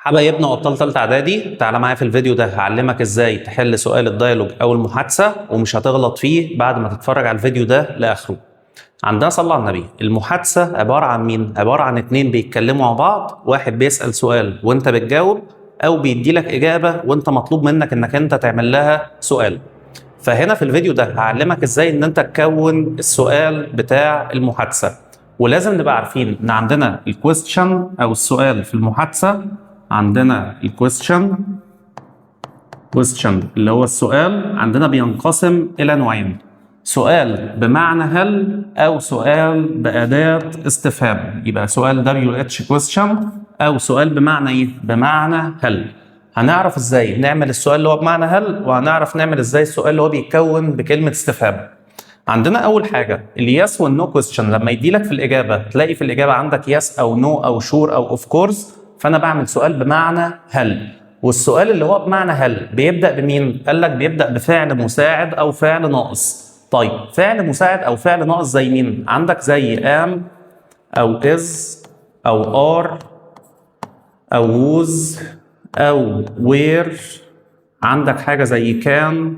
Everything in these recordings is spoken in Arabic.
حبايبنا وابطال ثالثه اعدادي، تعالى معايا في الفيديو ده هعلمك ازاي تحل سؤال الديالوج او المحادثه ومش هتغلط فيه بعد ما تتفرج على الفيديو ده لاخره. عندنا صلى على النبي. المحادثه عباره عن مين؟ عباره عن اتنين بيتكلموا مع بعض، واحد بيسال سؤال وانت بتجاوب، او بيدي لك اجابه وانت مطلوب منك انك انت تعمل لها سؤال. فهنا في الفيديو ده هعلمك ازاي ان انت تكون السؤال بتاع المحادثه. ولازم نبقى عارفين ان عندنا الكويستشن او السؤال في المحادثه، عندنا الكويستشن اللي هو السؤال عندنا بينقسم الى نوعين: سؤال بمعنى هل او سؤال بأداة استفهام. يبقى سؤال WH question او سؤال بمعنى ايه؟ بمعنى هل. هنعرف ازاي نعمل السؤال اللي هو بمعنى هل، وهنعرف نعمل ازاي السؤال اللي هو بيتكون بكلمة استفهام. عندنا اول حاجه اليس والنو كويستشن. لما يدي لك في الاجابه تلاقي في الاجابه عندك يس او نو او شور او اوف كورس، فانا بعمل سؤال بمعنى هل. والسؤال اللي هو بمعنى هل بيبدا بمين؟ قال لك بيبدا بفعل مساعد او فعل ناقص. طيب فعل مساعد او فعل ناقص زي مين؟ عندك زي ام او از او ار او ووز او وير. عندك حاجه زي كان،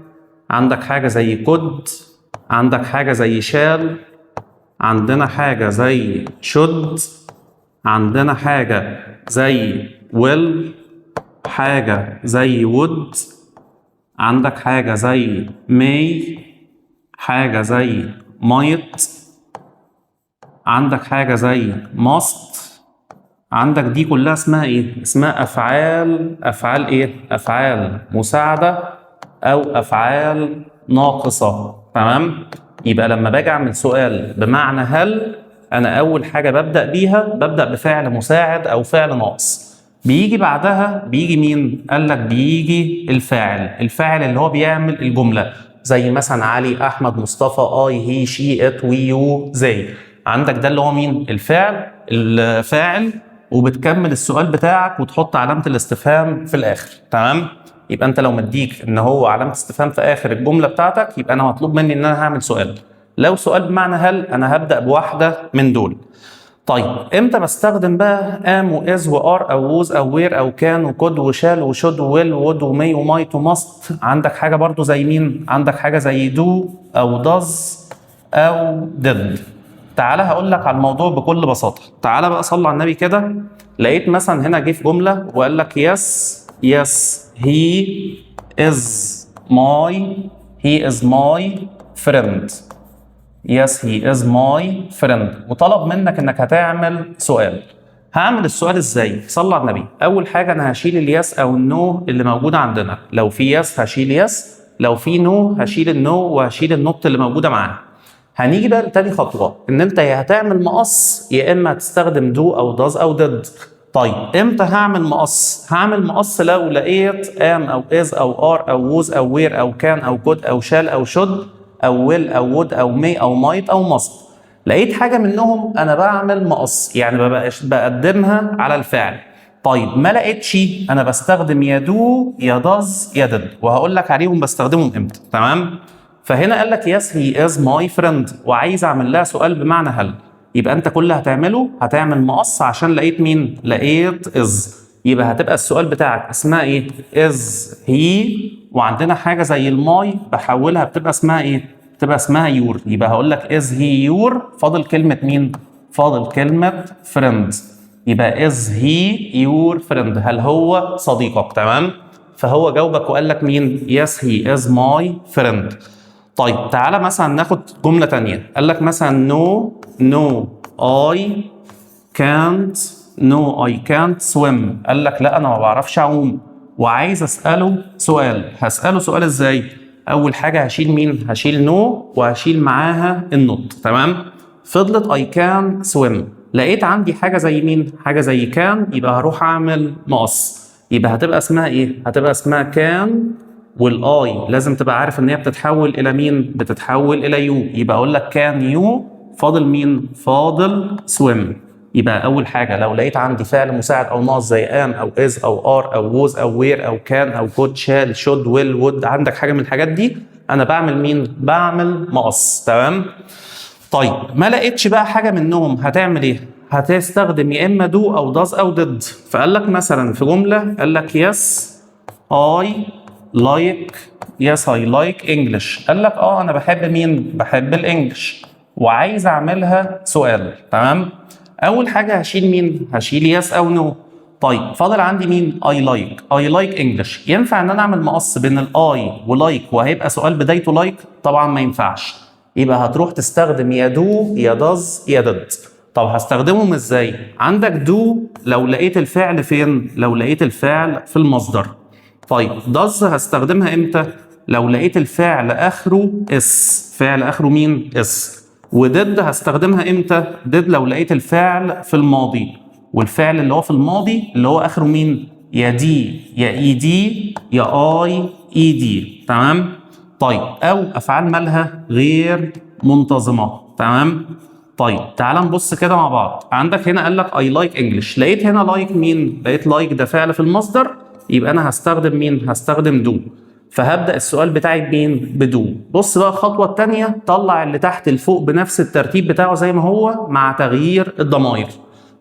عندك حاجه زي كود، عندك حاجة زي شال، عندنا حاجة زي should، عندنا حاجة زي will، حاجة زي would، عندك حاجة زي may، حاجة زي might، عندك حاجة زي must. عندك دي كلها اسمها ايه؟ اسمها افعال ايه؟ افعال مساعدة او افعال ناقصة. تمام؟ يبقى لما باجي اعمل سؤال بمعنى هل، انا اول حاجة ببدأ بفعل مساعد او فعل ناقص. بيجي بعدها بيجي مين؟ قال لك بيجي الفاعل اللي هو بيعمل الجملة، زي مثلا علي، احمد، مصطفى، اي، هي، شي، ات، وي، يو، زي. عندك ده اللي هو مين؟ الفاعل، وبتكمل السؤال بتاعك وتحط علامة الاستفهام في الآخر. تمام؟ يبقى أنت لو مديك إن هو علامة استفهام في آخر الجملة بتاعتك، يبقى أنا مطلوب مني إن أنا هعمل سؤال. لو سؤال بمعنى هل، أنا هبدأ بواحدة من دول. طيب إمتى بستخدم بقى ام وإز وآر أو ووز أو وير أو كان وكود وشال وشود وويل وود ومي ومايت وماست؟ عندك حاجة برضو زي مين؟ عندك حاجة زي دو أو داز أو ديد. تعالى هقول لك على الموضوع بكل بساطه. تعالى بقى صلى على النبي كده. لقيت مثلا هنا جه في جمله وقال لك يس هي از ماي فريند. يس هي از ماي فريند، وطلب منك انك هتعمل سؤال. هعمل السؤال ازاي؟ صلى على النبي. اول حاجه انا هشيل اليس او النو اللي موجوده عندنا. لو في يس هشيل يس، لو في نو هشيل النو وهشيل النوت اللي موجوده معاه. هنيجي بقى لتاني خطوة، إن أنت يا هتعمل مقص يا إما هتستخدم دو أو داز أو ديد. طيب إمتى هعمل مقص؟ هعمل مقص لو لقيت ام أو إز أو آر أو ووز أو وير أو كان أو كود أو شال أو شود أو ويل أو وود أو مي أو مايت أو ماست. لقيت حاجة منهم أنا بعمل مقص، يعني بقدمها على الفعل. طيب ما لقيتش، أنا بستخدم يا دو يا داز يا ديد، وهقول لك عليهم بستخدمهم إمتى. تمام؟ فهنا قال لك يس هي از ماي فريند، وعايز اعمل لها سؤال بمعنى هل. يبقى انت كل اللي هتعمله هتعمل مقص عشان لقيت مين؟ لقيت از. يبقى هتبقى السؤال بتاعك اسمها ايه؟ از هي. وعندنا حاجه زي الماي بحولها بتبقى اسمها ايه؟ بتبقى اسمها يور. يبقى هقول لك از هي يور، فاضل كلمه مين؟ فاضل كلمه فريند. يبقى از هي يور فريند، هل هو صديقك؟ تمام؟ فهو جاوبك وقال لك مين؟ يس هي از ماي فريند. طيب تعالى مثلا ناخد جملة تانية. قال لك مثلا no I can't swim. قال لك لا أنا ما بعرفش أعوم وعايز أسأله سؤال. هسأله سؤال إزاي؟ أول حاجة هشيل مين؟ هشيل نو وهشيل معاها النوت. تمام؟ فضلت I can swim. لقيت عندي حاجة زي مين؟ حاجة زي كان، يبقى هروح أعمل مقص. يبقى هتبقى اسمها إيه؟ هتبقى اسمها كان، والاي لازم تبقى عارف ان هي بتتحول الى مين؟ بتتحول الى يو. يبقى اقول لك كان يو، فاضل مين؟ فاضل سويم. يبقى اول حاجه لو لقيت عندي فعل مساعد او ناقص زي ام او از او ار او ووز او وير او كان او كود شال شود ويل وود، عندك حاجه من الحاجات دي، انا بعمل مين؟ بعمل مقص. تمام؟ طيب ما لقيتش بقى حاجه منهم هتعمل ايه؟ هتستخدم يا اما دو او does او did. فقال لك مثلا في جمله قال لك yes I like yes I like English. قال لك انا بحب مين؟ بحب الانجليش وعايز اعملها سؤال. تمام؟ اول حاجه هشيل مين؟ هشيل yes او no. طيب فاضل عندي مين؟ I like English. ينفع ان انا اعمل مقص بين الاي ولايك وهيبقى سؤال بدايته لايك؟ طبعا ما ينفعش. يبقى هتروح تستخدم يا دو يا does يا did. طب هستخدمهم ازاي؟ عندك دو لو لقيت الفعل فين؟ لو لقيت الفعل في المصدر. طيب does هستخدمها امتى؟ لو لقيت الفعل اخره اس. فعل اخره مين؟ اس. وديد هستخدمها امتى؟ ديد لو لقيت الفعل في الماضي، والفعل اللي هو في الماضي اللي هو اخره مين؟ يا دي يا اي دي يا اي اي دي. تمام؟ طيب او افعال مالها غير منتظمه. تمام؟ طيب تعال نبص كده مع بعض. عندك هنا قال لك I like English. لقيت هنا like مين؟ لقيت like ده فعل في المصدر، يبقى انا هستخدم مين؟ هستخدم do. فهبدأ السؤال بتاعي بمين؟ بدو. بص بقى الخطوة الثانية، طلع اللي تحت لفوق بنفس الترتيب بتاعه زي ما هو مع تغيير الضمائر.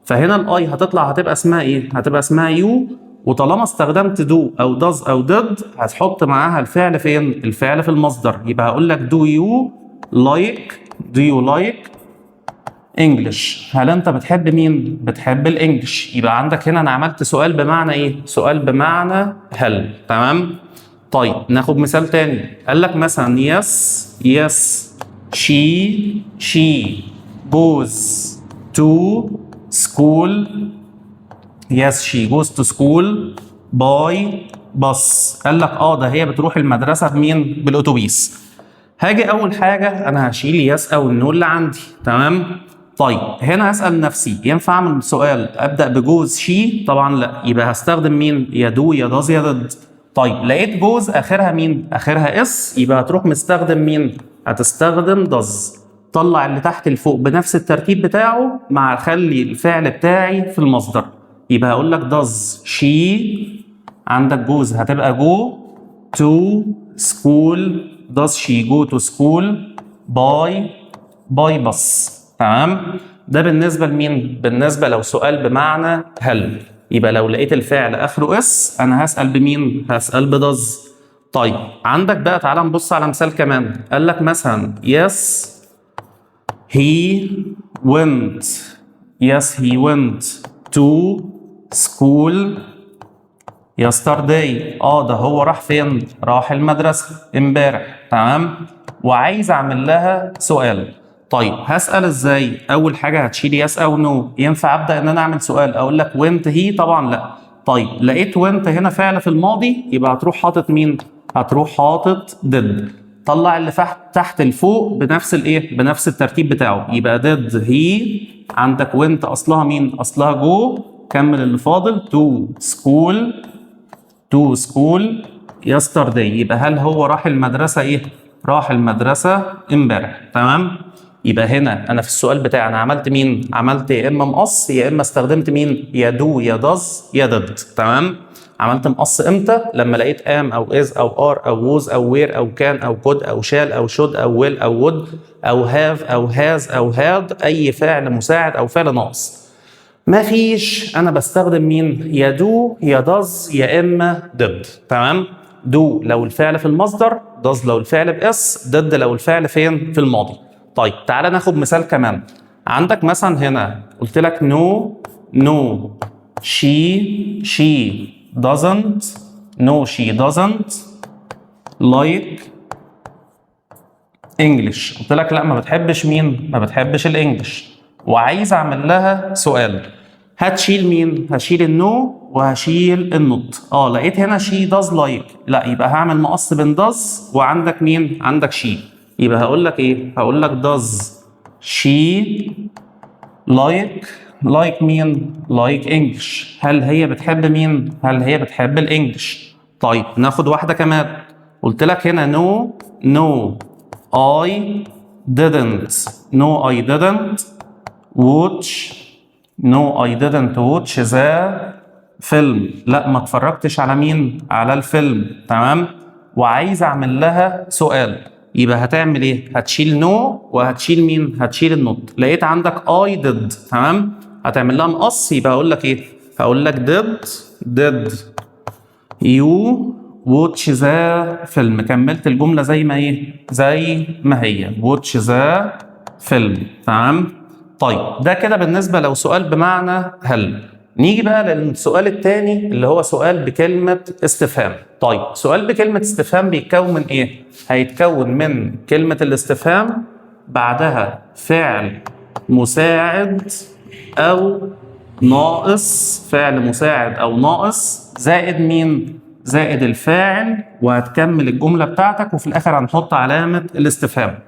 فهنا الاي هتطلع هتبقى اسمها ايه؟ هتبقى اسمها يو. وطالما استخدمت دو او does او did هتحط معاها الفعل فين؟ الفعل في المصدر. يبقى هقول لك do you like انجلش. هل انت بتحب مين؟ بتحب الانجليش. يبقى عندك هنا انا عملت سؤال بمعنى ايه؟ سؤال بمعنى هل. تمام؟ طيب ناخد مثال تاني. قال لك مثلا yes she goes to school. yes she goes to school by bus. قال لك ده هي بتروح المدرسة بمين؟ بالأتوبيس. هاجي أول حاجة أنا هشيل yes أو النو اللي عندي. تمام؟ طيب هنا هسأل نفسي ينفع أعمل سؤال أبدأ بجوز شي؟ طبعا لا. يبقى هستخدم مين؟ يا دو يا داز يا ضد. طيب لقيت جوز آخرها مين؟ آخرها اس، يبقى هتروح مستخدم مين؟ هتستخدم داز. طلع اللي تحت لفوق بنفس الترتيب بتاعه مع خلي الفعل بتاعي في المصدر. يبقى هقول لك داز شي. عندك جوز هتبقى جو تو سكول. does she go to school by bus. تمام؟ ده بالنسبة لمين؟ بالنسبة لو سؤال بمعنى هل. يبقى لو لقيت الفعل آخره اس أنا هسأل بمين؟ هسأل بدز. طيب عندك بقى تعالى نبص على مثال كمان. قال لك مثلا yes he went to school yesterday. ده هو راح فين؟ راح المدرسة امبارح. تمام؟ وعايز اعمل لها سؤال. طيب هسأل ازاي؟ اول حاجة هتشيل يس او نو. ينفع ابدأ ان انا اعمل سؤال اقول لك went he؟ طبعا لا. طيب لقيت went هنا فعل في الماضي، يبقى هتروح حاطط مين؟ هتروح حاطط did. طلع اللي تحت لفوق بنفس الايه؟ بنفس الترتيب بتاعه. يبقى did he. عندك went اصلها مين؟ اصلها جو. كمل اللي فاضل to school yesterday. يبقى هل هو راح المدرسة ايه؟ راح المدرسة امبارح. تمام؟ يبقى هنا انا في السؤال بتاعي انا عملت مين؟ عملت يا اما مقص يا اما استخدمت مين؟ يا دو يا داز يا ديد. تمام؟ عملت مقص امتى؟ لما لقيت ام او از او ار او ووز او وير او كان او كود او شال او شود او ويل او وود او هاف او هاز او هاد، اي فعل مساعد او فعل ناقص. مفيش، انا بستخدم مين؟ يا دو يا داز يا اما ديد. تمام؟ دو لو الفعل في المصدر، داز لو الفعل باس، ديد لو الفعل فين؟ في الماضي. طيب تعالى ناخد مثال كمان. عندك مثلا هنا قلت لك no she doesn't like English. قلت لك لا ما بتحبش مين؟ ما بتحبش الانجليش وعايز اعمل لها سؤال. هتشيل مين؟ هشيل النو وهشيل النوت. لقيت هنا she does like، لا يبقى هعمل مقص بين does وعندك مين؟ عندك she. يبقى هقول لك ايه؟ هقول لك does she like مين؟ like English. هل هي بتحب مين؟ هل هي بتحب الانجليش؟ طيب ناخد واحدة كمان. قلت لك هنا no I didn't watch the فيلم. لا ما اتفرجتش على مين؟ على الفيلم. تمام؟ وعايز اعمل لها سؤال. يبقى هتعمل ايه؟ هتشيل نو وهتشيل مين؟ هتشيل النوت. لقيت عندك I did. تمام؟ هتعمل لها مقص، يبقى هقول لك ايه؟ هقول لك did you watch the film. كملت الجملة زي ما ايه؟ زي ما هي watch the film. تمام؟ طيب ده كده بالنسبة لو سؤال بمعنى هل. نيجي بقى للسؤال الثاني اللي هو سؤال بكلمة استفهام. طيب سؤال بكلمة استفهام بيتكون من ايه؟ هيتكون من كلمة الاستفهام بعدها فعل مساعد أو ناقص، فعل مساعد أو ناقص زائد مين؟ زائد الفاعل، وهتكمل الجملة بتاعتك وفي الآخر هنحط علامة الاستفهام.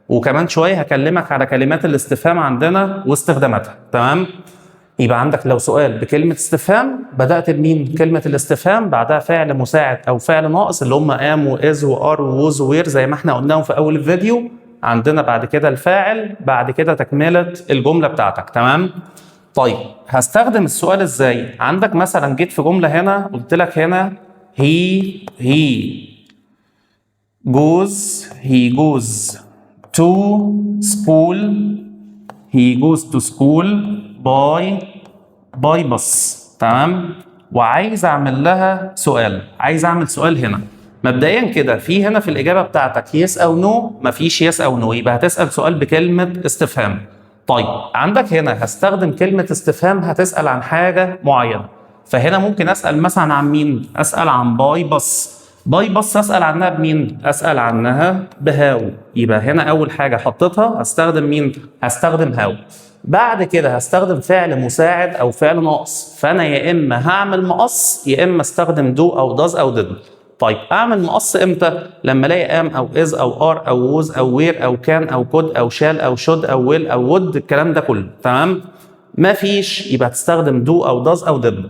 وكمان شوية هكلمك على كلمات الاستفهام عندنا واستخداماتها. تمام؟ يبقى عندك لو سؤال بكلمة استفهام بدأت بمين؟ كلمة الاستفهام بعدها فعل مساعد أو فعل ناقص اللي هم am وis وار ووز ووير زي ما احنا قلناهم في أول الفيديو. عندنا بعد كده الفاعل، بعد كده تكملة الجملة بتاعتك. تمام؟ طيب هستخدم السؤال ازاي؟ عندك مثلا جيت في جملة هنا قلت لك هنا he goes to school. he goes to school by bus. تمام؟ وعايز اعمل لها سؤال، عايز اعمل سؤال هنا. مبدئيا كده في هنا في الاجابه بتاعتك يس او نو، مفيش يس او نو، يبقى هتسال سؤال بكلمه استفهام. طيب عندك هنا هستخدم كلمه استفهام هتسال عن حاجه معينه، فهنا ممكن اسال مثلا عن مين؟ اسال عن باي بس. باي بس اسال عنها بمين؟ اسال عنها بهاو. يبقى هنا اول حاجه حطيتها هستخدم مين؟ هستخدم هاو. بعد كده هستخدم فعل مساعد او فعل ناقص، فانا يا اما هعمل مقص يا اما استخدم دو او داز او ديد. طيب اعمل مقص امتى؟ لما الاقي ام او از او ار او ووز او وير او كان او كود او شال او شود او ويل او وود، الكلام ده كله. تمام؟ ما فيش، يبقى تستخدم دو او داز او ديد.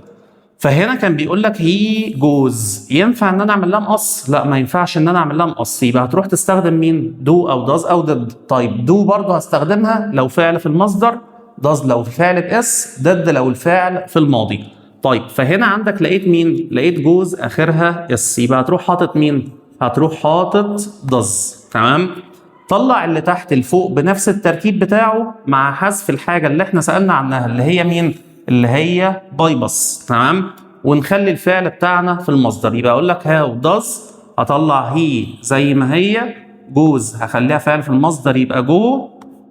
فهنا كان بيقول لك هي جوز، ينفع ان انا اعمل لها مقص؟ لا ما ينفعش ان انا اعمل لها مقص، يبقى هتروح تستخدم مين؟ دو او داز او ديد. طيب دو برضه هستخدمها لو فعل في المصدر، داز لو فعل باس، ديد لو الفعل في الماضي. طيب فهنا عندك لقيت مين؟ لقيت جوز اخرها اس، يبقى هتروح حاطط مين؟ هتروح حاطط داز. تمام؟ طلع اللي تحت لفوق بنفس الترتيب بتاعه مع حذف الحاجه اللي احنا سالنا عنها اللي هي مين؟ اللي هي باي بس. تمام؟ ونخلي الفعل بتاعنا في المصدر، يبقى اقول لك هاو داز اطلع هي زي ما هي، جوز هخليها فعل في المصدر يبقى جو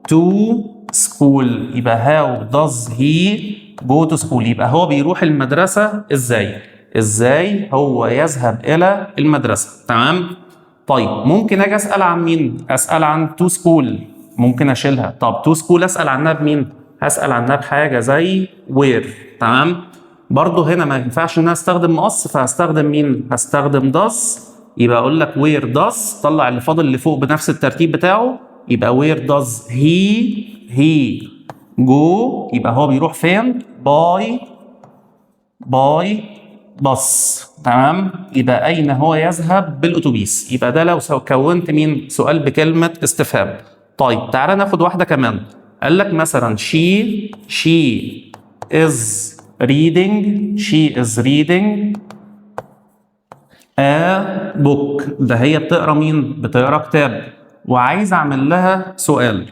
تو سكول، يبقى هاو داز هي جو تو سكول. يبقى هو بيروح المدرسه ازاي؟ ازاي هو يذهب الى المدرسه. تمام؟ طيب ممكن اجي اسال عن مين؟ اسال عن تو سكول، ممكن اشيلها. طب تو سكول اسال عنها بمين؟ هسال عنها بحاجه زي وير. تمام؟ برضه هنا ما ينفعش ان انا استخدم مقص، فهستخدم مين؟ هستخدم داز، يبقى اقول لك وير داز، طلع اللي فاضل اللي فوق بنفس الترتيب بتاعه، يبقى وير داز هي جو، يبقى هو بيروح فين؟ باي بس. تمام؟ يبقى اين هو يذهب؟ بالاتوبيس. يبقى ده لو كونت مين؟ سؤال بكلمه استفهام. طيب تعالى ناخد واحده كمان. قال لك مثلا she is reading a book. ده هي بتقرا مين؟ بتقرا كتاب. وعايز اعمل لها سؤال.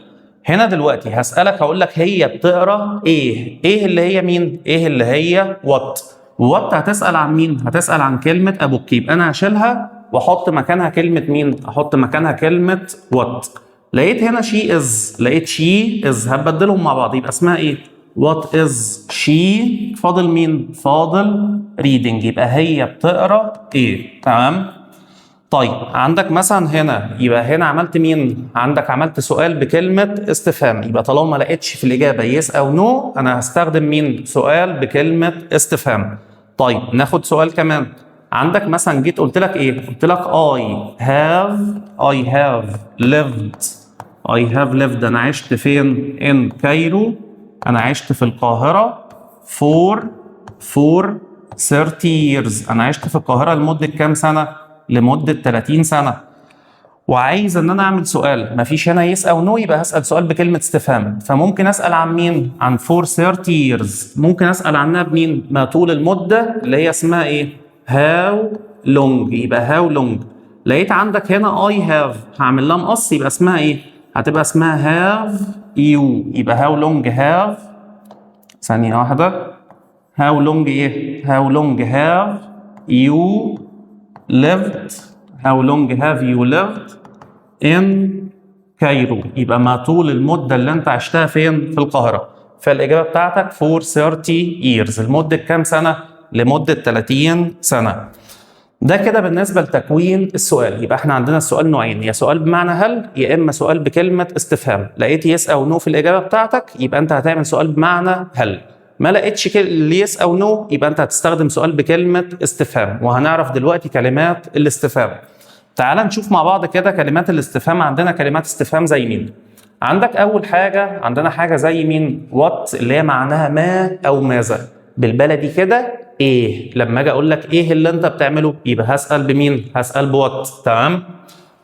هنا دلوقتي هسألك هقول لك هي بتقرا ايه؟ ايه اللي هي مين؟ ايه اللي هي what؟ وات هتسأل عن مين؟ هتسأل عن كلمة a book، يبقى انا هشيلها واحط مكانها كلمة مين؟ احط مكانها كلمة what. لقيت هنا she is، لقيت she is، هبدلهم مع بعض يبقى اسمها ايه؟ what is she. فاضل مين؟ فاضل reading، يبقى هي بتقرا ايه. تمام؟ طيب عندك مثلا هنا، يبقى هنا عملت مين؟ عندك عملت سؤال بكلمة استفهام، يبقى طالما ما لقيتش في الإجابة يس أو نو أنا هستخدم مين؟ سؤال بكلمة استفهام. طيب ناخد سؤال كمان. عندك مثلا جيت قلت لك إيه؟ قلت لك I have lived. أنا عشت فين؟ in كايرو. أنا عشت في القاهرة for 30 years. أنا عشت في القاهرة لمدة كام سنة؟ لمدة 30 سنة. وعايز ان انا اعمل سؤال، مفيش هنا يس او نو، يبقى هسأل سؤال بكلمة استفهام. فممكن اسأل عن مين؟ عن for 30 years. ممكن اسأل عنها بمين؟ ما طول المدة اللي هي اسمها ايه؟ how long، يبقى how long. لقيت عندك هنا I have، هعمل لها مقص يبقى اسمها ايه؟ هتبقى اسمها have you، يبقى how long have ثانية واحدة. how long ايه؟ how long have you lived how long have you lived in كايرو؟ يبقى ما طول المدة اللي انت عشتها فين؟ في القاهرة. فالإجابة بتاعتك for 30 years. لمدة كام سنة؟ لمدة 30 سنة. ده كده بالنسبة لتكوين السؤال. يبقى احنا عندنا السؤال نوعين، يا سؤال بمعنى هل يا اما سؤال بكلمة استفهام. لقيت يس او نو في الإجابة بتاعتك يبقى انت هتعمل سؤال بمعنى هل. ما لقيتش يس او نو يبقى انت هتستخدم سؤال بكلمة استفهام. وهنعرف دلوقتي كلمات الاستفهام. تعال نشوف مع بعض كده كلمات الاستفهام. عندنا كلمات استفهام زي مين؟ عندك أول حاجة عندنا حاجة زي مين؟ وات اللي هي معناها ما أو ماذا. بالبلدي كده إيه؟ لما أجي أقول لك إيه اللي أنت بتعمله يبقى هسأل بمين؟ هسأل بوات. تمام؟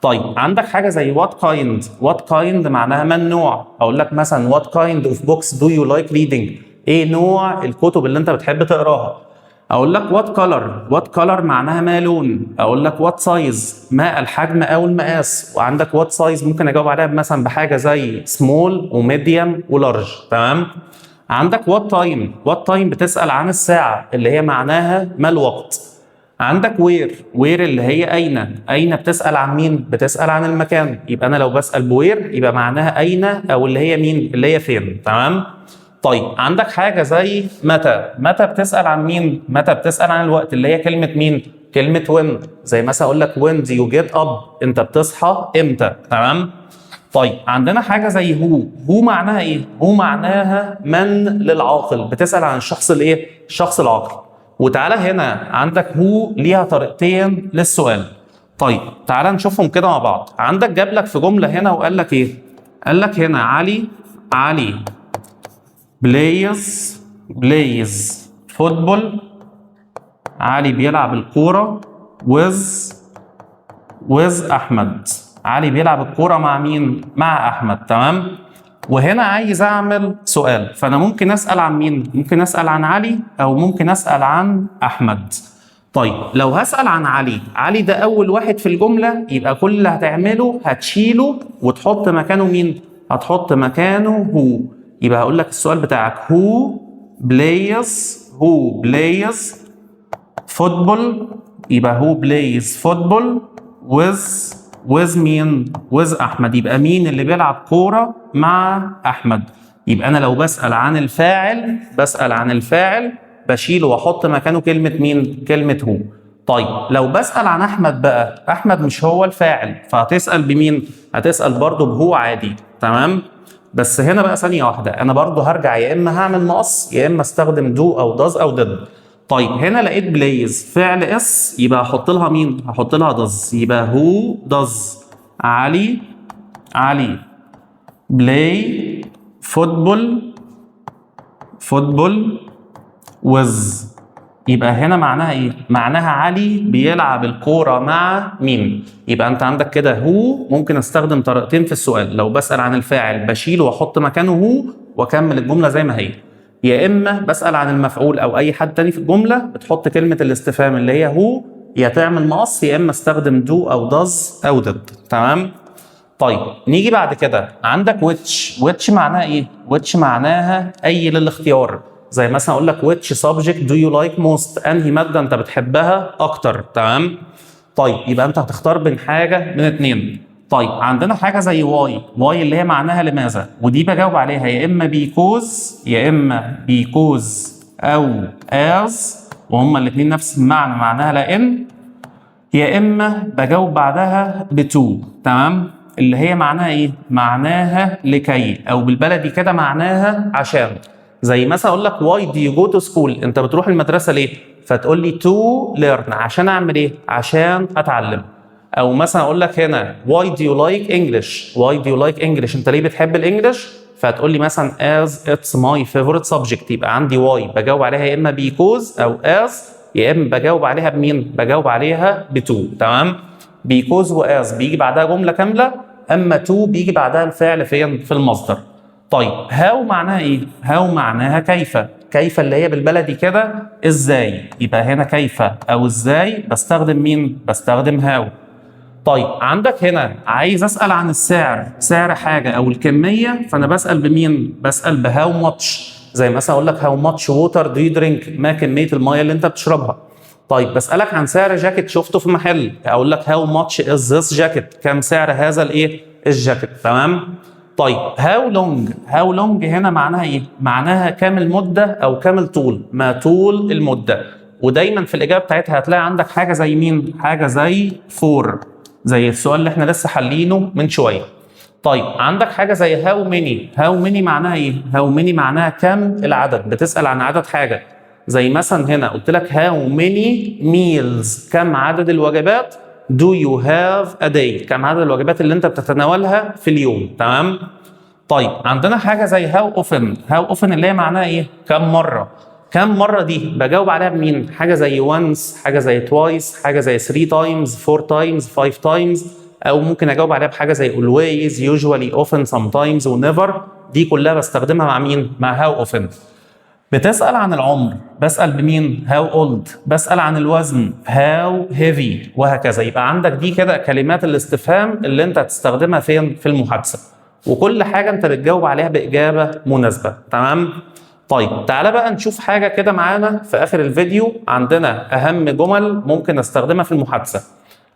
طيب عندك حاجة زي وات كايند. وات كايند معناها ما النوع. أقول لك مثلا وات كايند أوف بوكس دو يو لايك ريدنج؟ إيه نوع الكتب اللي أنت بتحب تقراها؟ اقول لك وات كولر. وات كولر معناها ما لون. اقول لك وات سايز ما الحجم او المقاس. وعندك وات سايز ممكن اجاوب عليها مثلا بحاجه زي سمول وميديوم ولارج. تمام. عندك وات تايم. وات تايم بتسال عن الساعه اللي هي معناها ما الوقت. عندك وير. وير اللي هي اين. اين بتسال عن مين؟ بتسال عن المكان. يبقى انا لو بسال بوير يبقى معناها اين او اللي هي مين؟ اللي هي فين. تمام. طيب عندك حاجة زي متى. متى بتسأل عن مين؟ متى بتسأل عن الوقت اللي هي كلمة مين؟ كلمة when. زي مثلا أقول لك when do you get up؟ أنت بتصحى إمتى؟ تمام؟ طيب عندنا حاجة زي هو. هو معناها إيه؟ هو معناها من للعاقل. بتسأل عن الشخص الإيه؟ الشخص العاقل. وتعالى هنا عندك هو ليها طريقتين للسؤال. طيب تعالى نشوفهم كده مع بعض. عندك جاب لك في جملة هنا وقال لك إيه؟ قال لك هنا علي بلايز فوتبول. علي بيلعب الكورة with أحمد. علي بيلعب الكورة مع مين؟ مع أحمد. تمام؟ وهنا عايز أعمل سؤال، فأنا ممكن أسأل عن مين؟ ممكن أسأل عن علي أو ممكن أسأل عن أحمد. طيب لو هسأل عن علي ده أول واحد في الجملة يبقى كل اللي هتعمله هتشيله وتحط مكانه مين؟ هتحط مكانه هو. يبقى هقول لك السؤال بتاعك who plays football. يبقى who plays football with مين؟ with أحمد. يبقى مين اللي بيلعب كورة مع أحمد؟ يبقى أنا لو بسأل عن الفاعل بشيله وأحط مكانه كلمة مين؟ كلمة هو. طيب لو بسأل عن أحمد بقى، أحمد مش هو الفاعل فهتسأل بمين؟ هتسأل برضه بهو عادي. تمام؟ بس هنا بقى ثانية واحدة، أنا برضو هرجع يا إما هعمل مقص يا إما استخدم دو أو داز أو ديد. طيب هنا لقيت بلايز فعل اس يبقى هحط لها مين؟ هحط لها داز. يبقى هو داز علي بلاي فوتبول وز. يبقى هنا معناها ايه؟ معناها علي بيلعب الكوره مع مين؟ يبقى انت عندك كده هو ممكن استخدم طريقتين في السؤال. لو بسال عن الفاعل بشيله واحط مكانه هو واكمل الجمله زي ما هي، يا اما بسال عن المفعول او اي حد تاني في الجمله بتحط كلمه الاستفهام اللي هي هو، يا تعمل مقص يا اما استخدم دو او داز او ديد. تمام؟ طيب نيجي بعد كده عندك which معناها ايه؟ which معناها اي للاختيار. زي مثلا اقول لك which subject do you like most؟ انهي ماده انت بتحبها اكتر. تمام؟ طيب يبقى انت هتختار بين حاجه من اتنين. طيب عندنا حاجه زي why اللي هي معناها لماذا، ودي بجاوب عليها يا اما because او as، وهما الاثنين نفس المعنى معناها لان، يا اما بجاوب بعدها بتو. تمام؟ اللي هي معناها ايه؟ معناها لكي، او بالبلدي كده معناها عشان. زي مثلا اقول لك why do you go to school؟ انت بتروح المدرسه ليه؟ فتقول لي to learn. عشان اعمل ايه؟ عشان اتعلم. او مثلا اقول لك هنا why do you like English؟ انت ليه بتحب الانجليش؟ فتقول لي مثلا as it's my favorite subject. يبقى عندي why بجاوب عليها يا اما because او as، يا اما بجاوب عليها بمين؟ بجاوب عليها بتو. تمام؟ because و as بيجي بعدها جمله كامله، اما تو بيجي بعدها الفعل فين؟ في المصدر. طيب هاو معناها ايه؟ هاو معناها كيف اللي هي بالبلدي كده ازاي. يبقى هنا كيف او ازاي بستخدم مين؟ بستخدم هاو. طيب عندك هنا عايز اسال عن السعر، سعر حاجه او الكميه، فانا بسال بمين؟ بسال بهاو ماتش. زي مثلا اقول لك how much water do you drink، ما كميه الميه اللي انت بتشربها. طيب بسالك عن سعر جاكيت شفته في محل، اقول لك how much is this jacket، كم سعر هذا الايه الجاكيت. تمام. طيب how long هنا معناها ايه؟ معناها كام المده او كام الطول، ما طول المده. ودايما في الاجابه بتاعتها هتلاقي عندك حاجه زي مين؟ حاجه زي for، زي السؤال اللي احنا لسه حلينه من شويه. طيب عندك حاجه زي how many معناها ايه؟ how many معناها كم العدد، بتسال عن عدد حاجه. زي مثلا هنا قلت لك how many meals، كم عدد الوجبات do you have a day، كم عدد الوجبات اللي انت بتتناولها في اليوم. تمام. طيب عندنا حاجه زي how often اللي هي معناها ايه؟ كم مره. كم مره دي بجاوب عليها بمين؟ حاجه زي once، حاجه زي twice، حاجه زي 3 times، 4 times، 5 times، او ممكن اجاوب عليها بحاجه زي always، usually، often، sometimes و never. دي كلها بستخدمها مع مين؟ مع how often. بتسأل عن العمر، بسأل بمين؟ how old. بسأل عن الوزن how heavy، وهكذا. يبقى عندك دي كده كلمات الاستفهام اللي انت هتستخدمها فين؟ في المحادثة، وكل حاجة انت بتجاوب عليها بإجابة مناسبة. تمام؟ طيب تعالى بقى نشوف حاجة كده معانا في آخر الفيديو. عندنا أهم جمل ممكن استخدمها في المحادثة.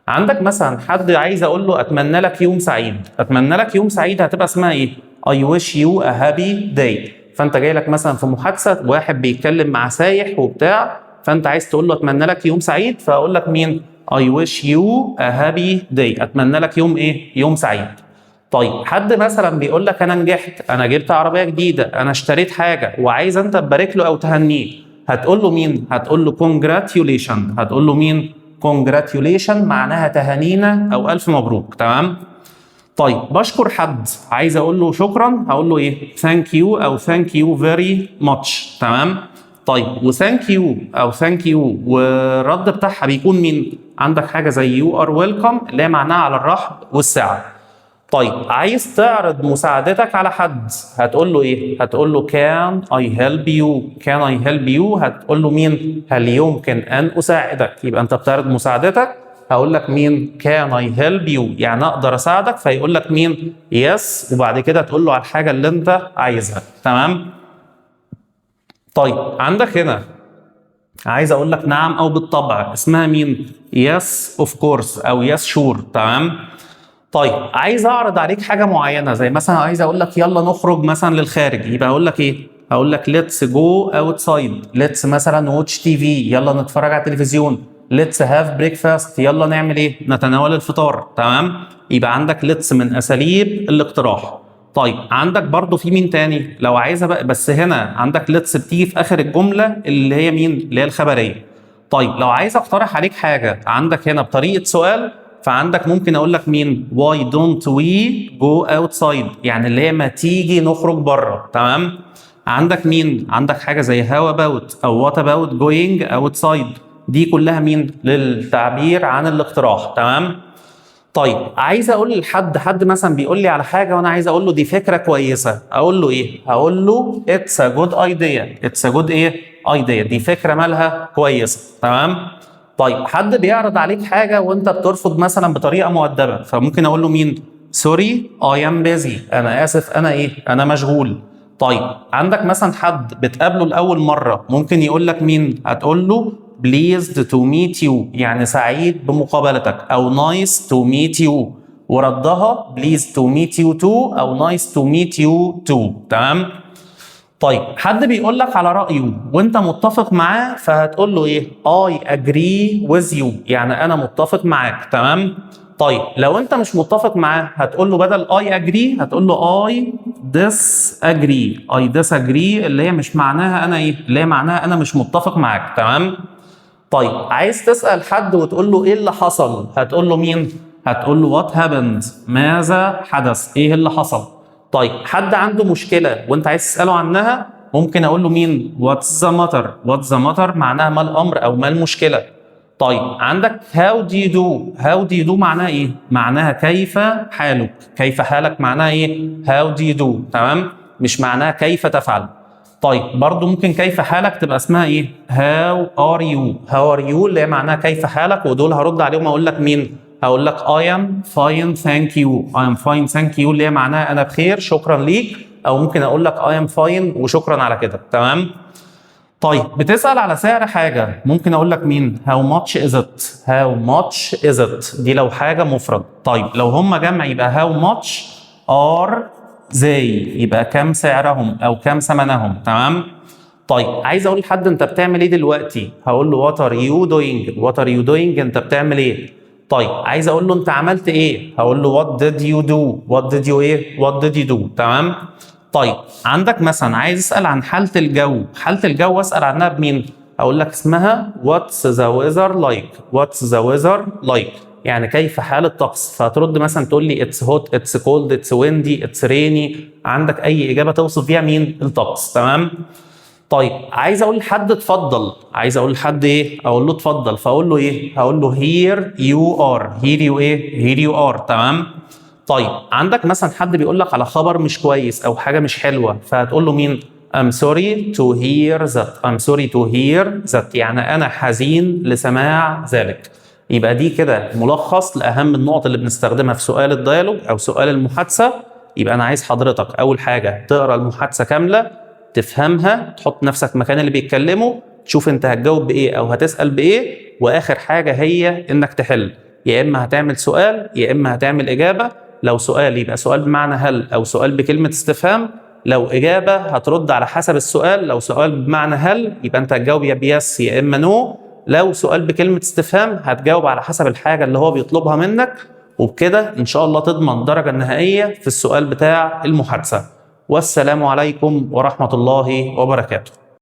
عندك مثلا حد عايز اقول له اتمنى لك يوم سعيد، اتمنى لك يوم سعيد هتبقى اسمها ايه؟ I wish you a happy day. فانت جاي لك مثلا في محادثه واحد بيتكلم مع سايح وبتاع، فانت عايز تقول له اتمنى لك يوم سعيد، فاقول لك مين؟ I wish you a happy day، اتمنى لك يوم ايه؟ يوم سعيد. طيب حد مثلا بيقول لك انا نجحت، انا جبت عربيه جديده، انا اشتريت حاجه، وعايز انت تبارك له او تهنيه، هتقول له مين؟ هتقول له congratulation. هتقول له مين؟ congratulation معناها تهانينا او الف مبروك. تمام. طيب بشكر حد، عايز اقول له شكرا، هقول له ايه؟ thank you او thank you very much. تمام. طيب وثانك يو او ثانك يو والرد بتاعها بيكون مين؟ عندك حاجه زي يو ار ويلكم اللي هي معناها على الرحب والسعه. طيب عايز تعرض مساعدتك على حد، هتقول له ايه؟ هتقول له can I help you، can I help you. هتقول له مين؟ هل يمكن ان اساعدك. يبقى انت بتعرض مساعدتك، هقول لك مين؟ can I help you، يعني اقدر اساعدك، فيقول لك مين؟ yes، وبعد كده تقول له على الحاجه اللي انت عايزها. تمام. طيب عندك هنا عايز اقول لك نعم او بالطبع، اسمها مين؟ yes of course او yes sure. تمام. طيب عايز اعرض عليك حاجه معينه، زي مثلا عايز اقول لك يلا نخرج مثلا للخارج، يبقى اقول لك ايه؟ اقول لك let's go outside، let's مثلا watch TV، يلا نتفرج على التلفزيون، let's have breakfast، يلا نعمل ايه؟ نتناول الفطار. تمام. يبقى عندك let's من اساليب الاقتراح. طيب عندك برضو في مين تاني؟ لو عايزه بقى، بس هنا عندك let's بتيجي في اخر الجمله اللي هي مين؟ اللي هي الخبريه. طيب لو عايز اقترح عليك حاجه، عندك هنا بطريقه سؤال، فعندك ممكن اقول لك مين؟ why don't we go outside، يعني اللي هي ما تيجي نخرج بره. تمام. عندك مين؟ عندك حاجه زي how about او what about going outside، دي كلها مين؟ للتعبير عن الاقتراح. تمام. طيب عايز اقول لحد، حد مثلا بيقول لي على حاجه وانا عايز اقول له دي فكره كويسه، اقول له ايه؟ هقول له it's a good idea، it's a good ايه؟ idea، دي فكره مالها كويسه. تمام. طيب حد بيعرض عليك حاجه وانت بترفض مثلا بطريقه مؤدبه، فممكن اقول له مين؟ سوري I am busy، انا اسف انا ايه؟ انا مشغول. طيب عندك مثلا حد بتقابله لاول مره، ممكن يقول لك مين؟ هتقول له pleased to meet you، يعني سعيد بمقابلتك، او nice to meet you، وردها pleased to meet you too او nice to meet you too. تمام. طيب حد بيقول لك على رأيه وانت متفق معاه، فهتقول له ايه؟ I agree with you، يعني انا متفق معاك. تمام. طيب لو انت مش متفق معاه، هتقول له بدل I agree هتقول له I disagree. I disagree اللي هي مش معناها انا ايه؟ اللي هي معناها انا مش متفق معاك. تمام. طيب عايز تسأل حد وتقول له ايه اللي حصل، هتقول له مين؟ هتقول له what happened، ماذا حدث؟ ايه اللي حصل؟ طيب حد عنده مشكلة وانت عايز تسأله عنها، ممكن اقول له مين؟ what's the matter. what's the matter معناها ما الامر او ما المشكلة. طيب عندك how do you do. how do you do معناها ايه؟ معناها كيف حالك. كيف حالك معناها ايه؟ how do you do. تمام. مش معناها كيف تفعل. طيب برضو ممكن كيف حالك تبقى اسمها ايه؟ how are you. how are you اللي هي معناها كيف حالك، ودول هرد عليهم اقول لك مين؟ هقول لك I am fine thank you. I am fine thank you اللي هي معناها انا بخير شكرا ليك. او ممكن اقول لك I am fine وشكرا على كده. تمام. طيب بتسأل على سعر حاجة، ممكن اقول لك مين؟ how much is it. how much is it دي لو حاجة مفرد. طيب لو هم جمع يبقى how much are they، يبقى كم سعرهم او كم ثمنهم. تمام. طيب عايز اقول لحد انت بتعمل ايه دلوقتي، هقول له what are you doing. what are you doing انت بتعمل ايه. طيب عايز اقول له انت عملت ايه، هقول له what did you do. what did you ايه what did you do. تمام. طيب عندك مثلا عايز اسال عن حاله الجو، حاله الجو اسال عنها بمين، اقول لك اسمها what's the weather like. what's the weather like يعني كيف حال الطقس، فترد مثلا تقول لي it's hot it's cold it's windy it's rainy، عندك اي اجابه توصف بيها مين الطقس. تمام. طيب عايز اقول لحد اتفضل، عايز اقول لحد ايه، اقول له اتفضل، فاقول له ايه، هقول له here you are. here you ايه here you are. تمام. طيب عندك مثلا حد بيقول لك على خبر مش كويس او حاجه مش حلوه، فهتقول له مين I'm sorry to hear that. I'm sorry to hear that يعني انا حزين لسماع ذلك. يبقى دي كده ملخص لاهم النقط اللي بنستخدمها في سؤال الديالوج او سؤال المحادثه. يبقى انا عايز حضرتك اول حاجه تقرا المحادثه كامله، تفهمها، تحط نفسك مكان اللي بيتكلموا، تشوف انت هتجاوب بايه او هتسال بايه، واخر حاجه هي انك تحل. يا اما هتعمل سؤال يا اما هتعمل اجابه. لو سؤال يبقى سؤال بمعنى هل او سؤال بكلمه استفهام، لو اجابه هترد على حسب السؤال. لو سؤال بمعنى هل يبقى انت هتجاوب يا بيس يا اما نو. لو سؤال بكلمه استفهام هتجاوب على حسب الحاجه اللي هو بيطلبها منك، وبكده ان شاء الله تضمن الدرجه النهائيه في السؤال بتاع المحادثه. والسلام عليكم ورحمه الله وبركاته.